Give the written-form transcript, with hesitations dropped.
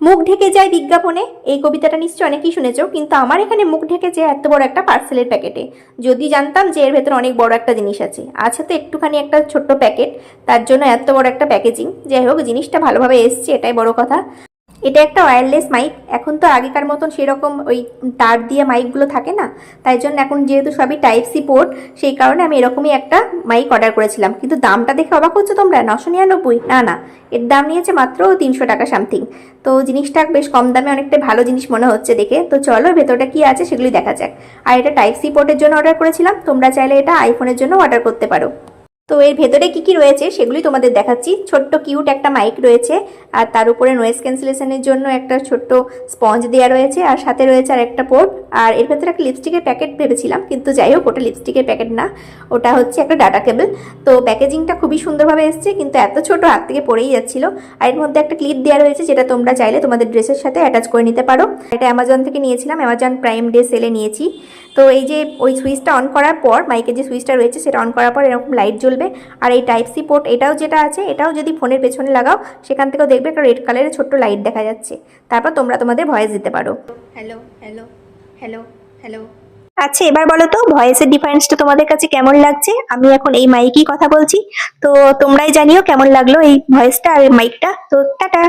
মুখ ঢেকে যায় বিজ্ঞাপনে, এই কবিতাটা নিশ্চয়ই অনেকেই শুনেছো, কিন্তু আমার এখানে মুখ ঢেকে যায় এত বড় একটা পার্সেলের প্যাকেটে। যদি জানতাম যে এর ভেতরে অনেক বড় একটা জিনিস আছে, আছে তো একটুখানি একটা ছোট্ট প্যাকেট, তার জন্য এত বড় একটা প্যাকেজিং। যাই হোক, জিনিসটা ভালোভাবে এসছে, এটাই বড় কথা। এটা একটা ওয়্যারলেস মাইক। এখন তো আগেকার মতন সেরকম ওই তার দিয়ে মাইকগুলো থাকে না, তাই জন্য এখন যেহেতু সবই টাইপ সি পোর্ট, সেই কারণে আমি এরকমই একটা মাইক অর্ডার করেছিলাম। কিন্তু দামটা দেখে অবাক হচ্ছে তোমরা, 999? না না, এর দাম নিয়েছে মাত্র 300 টাকা সামথিং। তো জিনিসটা বেশ কম দামে অনেকটা ভালো জিনিস মনে হচ্ছে দেখে। তো চলো ভেতরটা কি আছে সেগুলি দেখা যাক। আর এটা টাইপ সি পোর্টের জন্য অর্ডার করেছিলাম, তোমরা চাইলে এটা আইফোনের জন্য অর্ডার করতে পারো। তো এর ভেতরে কি কি রয়েছে সেগুলি তোমাদের দেখাচ্ছি। ছোট্ট কিউট একটা মাইক রয়েছে, আর তার উপরে নয়েজ ক্যান্সেলেশনের জন্য একটা ছোট্ট স্পঞ্জ দেওয়া রয়েছে, আর সাথে রয়েছে আর একটা পোর্ট। আর এর ভেতরে একটা লিপস্টিকের প্যাকেট ভেবেছিলাম, কিন্তু যাই হোক, ওটা লিপস্টিকের প্যাকেট না, ওটা হচ্ছে একটা ডাটা কেবল। তো প্যাকেজিংটা খুবই সুন্দরভাবে এসছে, কিন্তু এত ছোট, হাত থেকে পড়েই যাচ্ছিল। আর এর মধ্যে একটা ক্লিপ দেওয়া রয়েছে, যেটা তোমরা চাইলে তোমাদের ড্রেসের সাথে অ্যাটাচ করে নিতে পারো। এটা অ্যামাজন থেকে নিয়েছিলাম, অ্যামাজন প্রাইম ডে সেলে নিয়েছি। তো এই যে ওই সুইচটা অন করার পর, মাইকের যে সুইচটা রয়েছে সেটা অন করার পর এরকম লাইট জ্বলবে। আর এই টাইপ সি পোর্ট এটাও যেটা আছে, এটাও যদি ফোনের পেছনে লাগাও, সেখান থেকেও দেখবে একটা রেড কালারের ছোট্ট লাইট দেখা যাচ্ছে। তারপর তোমরা তোমাদের ভয়েস দিতে পারো। Hello hello hello hello. আচ্ছা, এবার বলো তো ভয়েসের ডিফারেন্সটা তোমাদের কাছে কেমন লাগছে। আমি এখন এই মাইকেই কথা বলছি, তো তোমরাই জানিও কেমন লাগলো এই ভয়েসটা আর মাইকটা। তো টাটা।